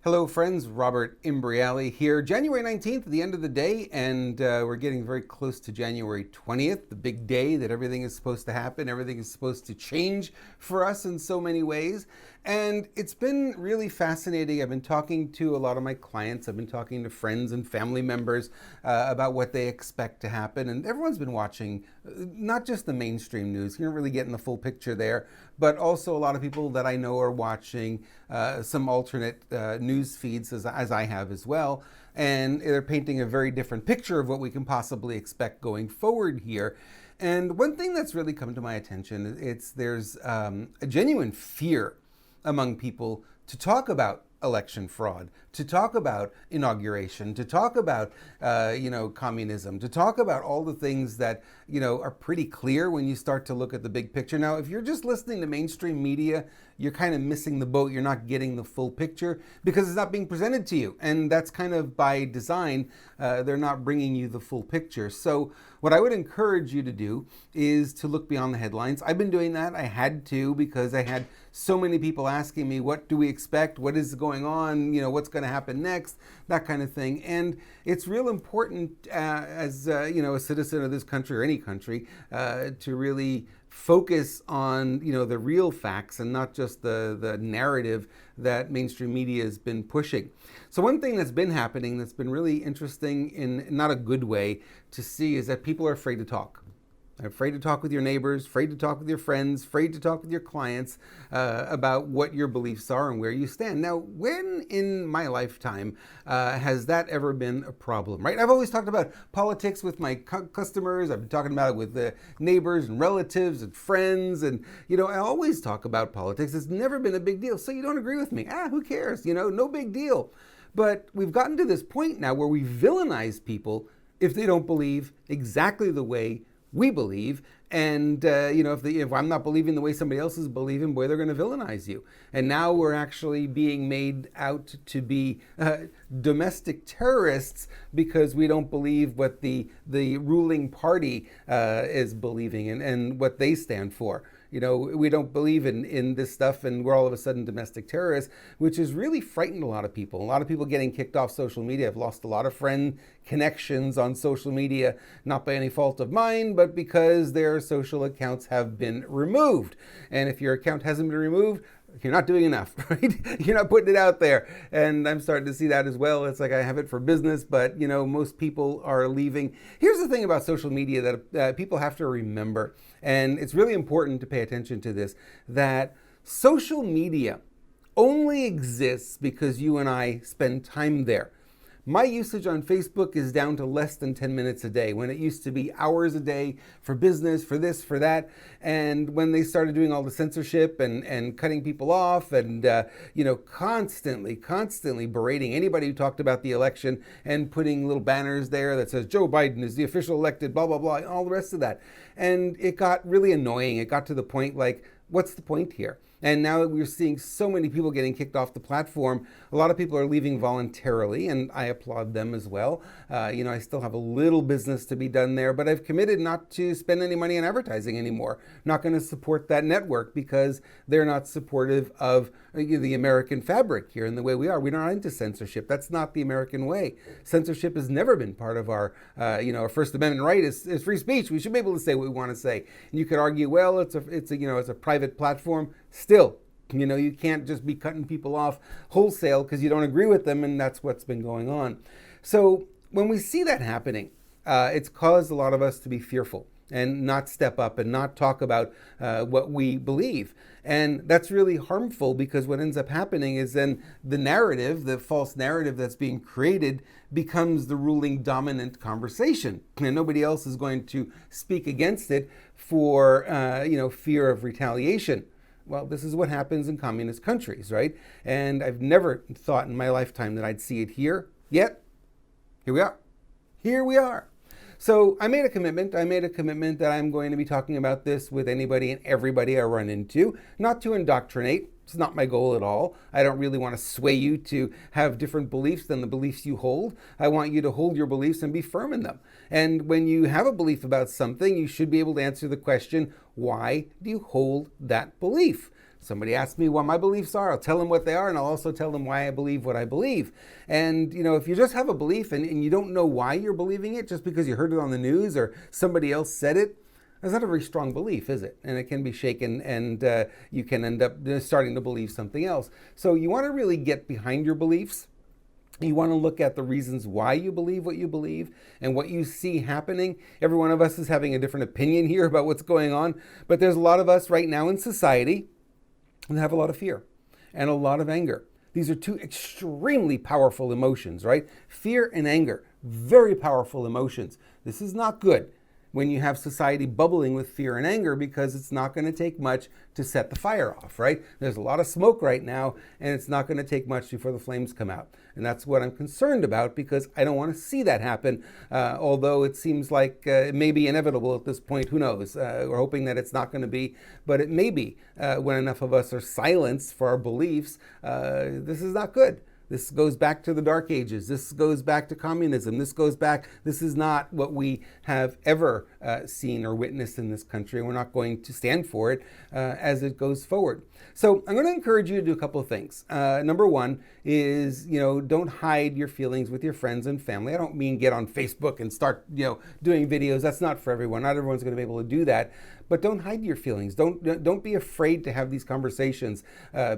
Hello friends, Robert Imbriale here. January 19th, the end of the day, and we're getting very close to January 20th, the big day that everything is supposed to happen, everything is supposed to change for us in so many ways. And it's been really fascinating. I've been talking to a lot of my clients, I've been talking to friends and family members about what they expect to happen. And everyone's been watching not just the mainstream news, you're not really getting the full picture there, but also a lot of people that I know are watching some alternate news feeds as I have as well. And they're painting a very different picture of what we can possibly expect going forward here. And one thing that's really come to my attention, there's a genuine fear among people to talk about election fraud, to talk about inauguration, to talk about communism, to talk about all the things that are pretty clear when you start to look at the big picture. Now, if you're just listening to mainstream media, you're kind of missing the boat. You're not getting the full picture because it's not being presented to you, and that's kind of by design. They're not bringing you the full picture. So what I would encourage you to do is to look beyond the headlines. I've been doing that. I had to, because I had so many people asking me, what do we expect? What is going on? What's going to happen next? That kind of thing. And it's real important as a citizen of this country or any country to really focus on the real facts and not just the narrative that mainstream media has been pushing. So one thing that's been happening that's been really interesting in not a good way to see is that people are afraid to talk. Afraid to talk with your neighbors, afraid to talk with your friends, afraid to talk with your clients about what your beliefs are and where you stand. Now, when in my lifetime has that ever been a problem, right? I've always talked about politics with my customers. I've been talking about it with neighbors and relatives and friends. And, I always talk about politics. It's never been a big deal. So you don't agree with me. Who cares? No big deal. But we've gotten to this point now where we villainize people if they don't believe exactly the way we believe, and if I'm not believing the way somebody else is believing, boy, they're going to villainize you. And now we're actually being made out to be domestic terrorists because we don't believe what the ruling party is believing and what they stand for. We don't believe in this stuff, and we're all of a sudden domestic terrorists, which has really frightened a lot of people. A lot of people getting kicked off social media. I've lost a lot of friend connections on social media, not by any fault of mine, but because their social accounts have been removed. And if your account hasn't been removed, you're not doing enough, right? You're not putting it out there. And I'm starting to see that as well. It's like I have it for business, but most people are leaving. Here's the thing about social media that people have to remember, and it's really important to pay attention to this, that social media only exists because you and I spend time there. My usage on Facebook is down to less than 10 minutes a day, when it used to be hours a day for business, for this, for that. And when they started doing all the censorship and cutting people off and, constantly berating anybody who talked about the election and putting little banners there that says Joe Biden is the official elected, blah, blah, blah, and all the rest of that. And it got really annoying. It got to the point like, what's the point here? And now we're seeing so many people getting kicked off the platform. A lot of people are leaving voluntarily, and I applaud them as well. I still have a little business to be done there, but I've committed not to spend any money on advertising anymore. Not going to support that network because they're not supportive of the American fabric here and the way we are. We're not into censorship. That's not the American way. Censorship has never been part of our First Amendment right is free speech. We should be able to say what we want to say. And you could argue, well, it's a private platform. Still, you can't just be cutting people off wholesale because you don't agree with them, and that's what's been going on. So when we see that happening, it's caused a lot of us to be fearful and not step up and not talk about what we believe. And that's really harmful because what ends up happening is then the narrative, the false narrative that's being created, becomes the ruling dominant conversation. And nobody else is going to speak against it for fear of retaliation. Well, this is what happens in communist countries, right? And I've never thought in my lifetime that I'd see it here. Yet, here we are. Here we are. So I made a commitment. That I'm going to be talking about this with anybody and everybody I run into, not to indoctrinate. It's not my goal at all. I don't really want to sway you to have different beliefs than the beliefs you hold. I want you to hold your beliefs and be firm in them. And when you have a belief about something, you should be able to answer the question, why do you hold that belief? Somebody asks me what my beliefs are, I'll tell them what they are, and I'll also tell them why I believe what I believe. And, if you just have a belief and you don't know why you're believing it, just because you heard it on the news or somebody else said it, that's not a very strong belief, is it? And it can be shaken, and you can end up starting to believe something else. So you want to really get behind your beliefs. You want to look at the reasons why you believe what you believe and what you see happening. Every one of us is having a different opinion here about what's going on, but there's a lot of us right now in society that have a lot of fear and a lot of anger. These are two extremely powerful emotions, right? Fear and anger, very powerful emotions. This is not good when you have society bubbling with fear and anger, because it's not going to take much to set the fire off, right? There's a lot of smoke right now, and it's not going to take much before the flames come out. And that's what I'm concerned about, because I don't want to see that happen, although it seems like it may be inevitable at this point. Who knows? We're hoping that it's not going to be, but it may be when enough of us are silenced for our beliefs. This is not good. This goes back to the Dark Ages. This goes back to communism. This is not what we have ever seen or witnessed in this country. And we're not going to stand for it as it goes forward. So I'm going to encourage you to do a couple of things. Number one is, don't hide your feelings with your friends and family. I don't mean get on Facebook and start, doing videos. That's not for everyone. Not everyone's going to be able to do that. But don't hide your feelings. Don't be afraid to have these conversations,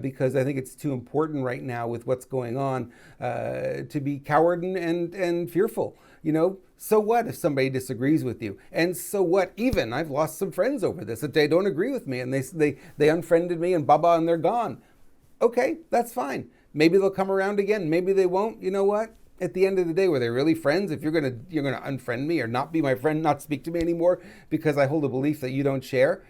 because I think it's too important right now with what's going on to be coward and fearful. So what if somebody disagrees with you? And so what? Even I've lost some friends over this, that they don't agree with me, and they unfriended me, and baba, and they're gone. Okay, that's fine. Maybe they'll come around again. Maybe they won't. You know what? At the end of the day, were they really friends? If you're gonna unfriend me or not be my friend, not speak to me anymore because I hold a belief that you don't share,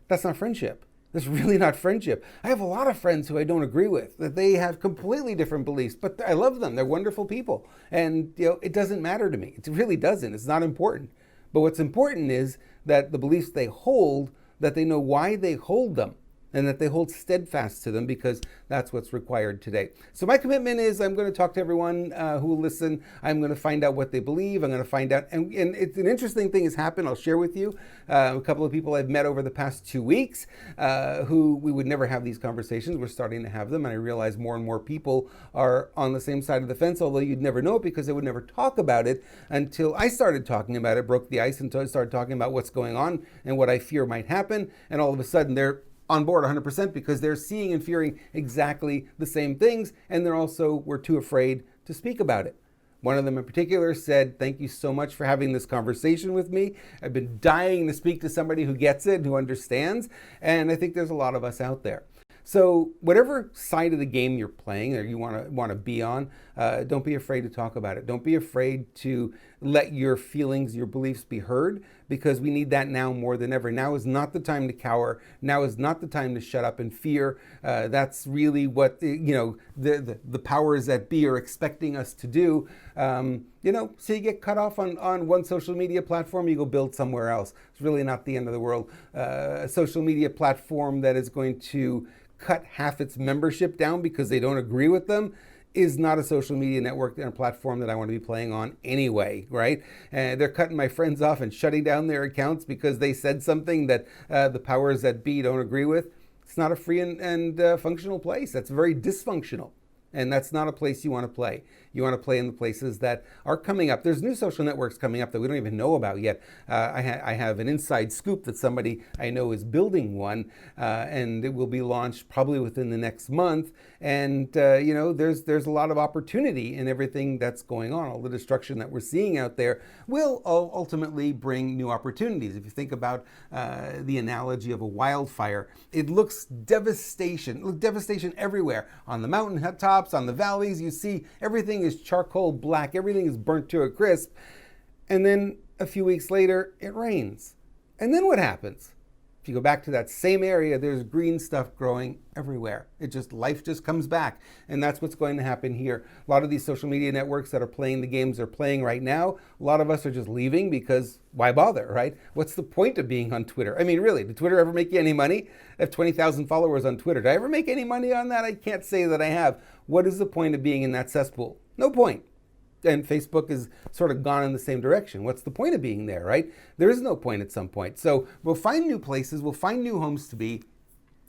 that's not friendship. That's really not friendship. I have a lot of friends who I don't agree with, that they have completely different beliefs, but I love them. They're wonderful people. And it doesn't matter to me. It really doesn't. It's not important. But what's important is that the beliefs they hold, that they know why they hold them, and that they hold steadfast to them, because that's what's required today. So my commitment is I'm going to talk to everyone who will listen. I'm going to find out what they believe. I'm going to find out. And it's an interesting thing has happened. I'll share with you a couple of people I've met over the past 2 weeks who we would never have these conversations. We're starting to have them. And I realize more and more people are on the same side of the fence, although you'd never know it because they would never talk about it until I started talking about it, broke the ice, until I started talking about what's going on and what I fear might happen. And all of a sudden they're on board 100% because they're seeing and fearing exactly the same things, and they're also were too afraid to speak about it. One of them in particular said, "Thank you so much for having this conversation with me. I've been dying to speak to somebody who gets it, who understands," and I think there's a lot of us out there. So whatever side of the game you're playing or you want to be on, don't be afraid to talk about it. Don't be afraid to let your feelings, your beliefs be heard, because we need that now more than ever. Now is not the time to cower. Now is not the time to shut up and fear. That's really what the powers that be are expecting us to do. So you get cut off on one social media platform, you go build somewhere else. It's really not the end of the world. A social media platform that is going to cut half its membership down because they don't agree with them is not a social media network and a platform that I want to be playing on anyway, right? And they're cutting my friends off and shutting down their accounts because they said something that the powers that be don't agree with. It's not a free and functional place. That's very dysfunctional. And that's not a place you want to play. You want to play in the places that are coming up. There's new social networks coming up that we don't even know about yet. I have an inside scoop that somebody I know is building one, and it will be launched probably within the next month. And there's a lot of opportunity in everything that's going on. All the destruction that we're seeing out there will ultimately bring new opportunities. If you think about the analogy of a wildfire, it looks devastation everywhere. On the mountain tops, on the valleys, you see everything is charcoal black, everything is burnt to a crisp, and then a few weeks later it rains. And then what happens? If you go back to that same area, there's green stuff growing everywhere. Life just comes back. And that's what's going to happen here. A lot of these social media networks that are playing the games they're playing right now, a lot of us are just leaving because why bother, right? What's the point of being on Twitter? I mean, really, did Twitter ever make you any money? I have 20,000 followers on Twitter. Did I ever make any money on that? I can't say that I have. What is the point of being in that cesspool? No point. And Facebook is sort of gone in the same direction. What's the point of being there, right? There is no point at some point. So we'll find new places, we'll find new homes to be,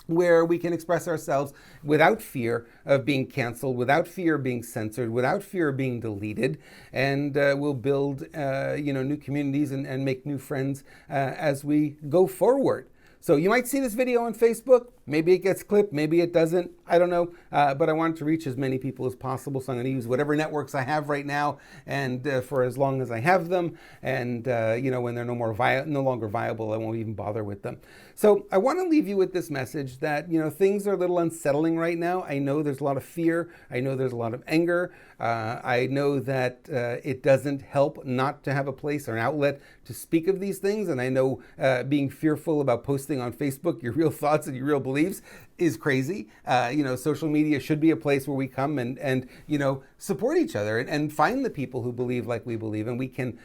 where we can express ourselves without fear of being canceled, without fear of being censored, without fear of being deleted, and we'll build new communities and make new friends as we go forward. So you might see this video on Facebook. Maybe it gets clipped, maybe it doesn't. I don't know, but I wanted to reach as many people as possible. So I'm going to use whatever networks I have right now, and for as long as I have them. And when they're no longer viable, I won't even bother with them. So I want to leave you with this message that things are a little unsettling right now. I know there's a lot of fear. I know there's a lot of anger. I know that it doesn't help not to have a place or an outlet to speak of these things. And I know being fearful about posting on Facebook your real thoughts and your real beliefs is crazy. Social media should be a place where we come and support each other and find the people who believe like we believe, and we can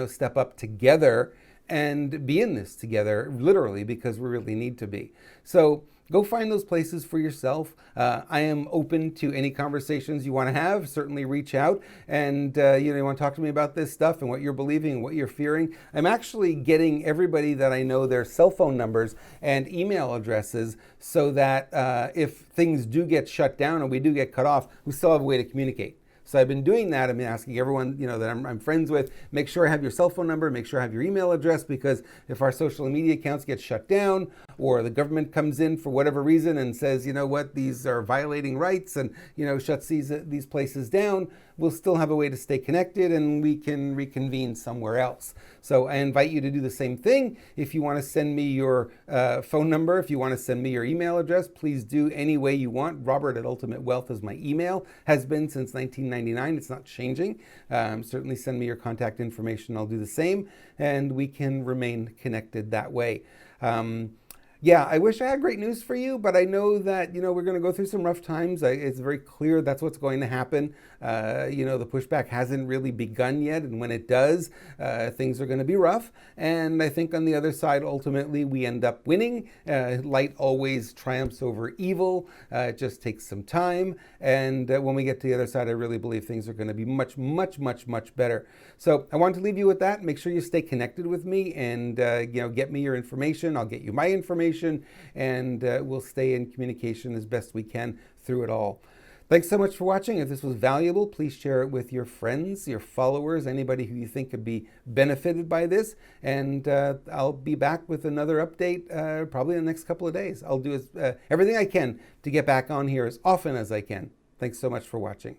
step up together and be in this together, literally, because we really need to be. So go find those places for yourself. I am open to any conversations you want to have. Certainly reach out, and you want to talk to me about this stuff and what you're believing and what you're fearing. I'm actually getting everybody that I know their cell phone numbers and email addresses, so that if things do get shut down and we do get cut off, we still have a way to communicate. So I've been doing that. I've been asking everyone, that I'm friends with, make sure I have your cell phone number, make sure I have your email address, because if our social media accounts get shut down, or the government comes in for whatever reason and says, these are violating rights, and, shuts these places down, we'll still have a way to stay connected, and we can reconvene somewhere else. So I invite you to do the same thing. If you want to send me your phone number, if you want to send me your email address, please do any way you want. Robert@ultimatewealth is my email, has been since 1999. It's not changing. Certainly send me your contact information. I'll do the same, and we can remain connected that way. I wish I had great news for you, but I know that, we're going to go through some rough times. It's very clear that's what's going to happen. The pushback hasn't really begun yet, and when it does, things are going to be rough. And I think on the other side, ultimately, we end up winning. Light always triumphs over evil. It just takes some time. And when we get to the other side, I really believe things are going to be much, much, much, much better. So I want to leave you with that. Make sure you stay connected with me, and get me your information. I'll get you my information. And we'll stay in communication as best we can through it all. Thanks so much for watching. If this was valuable, please share it with your friends, your followers, anybody who you think could be benefited by this. And I'll be back with another update probably in the next couple of days. I'll do everything I can to get back on here as often as I can. Thanks so much for watching.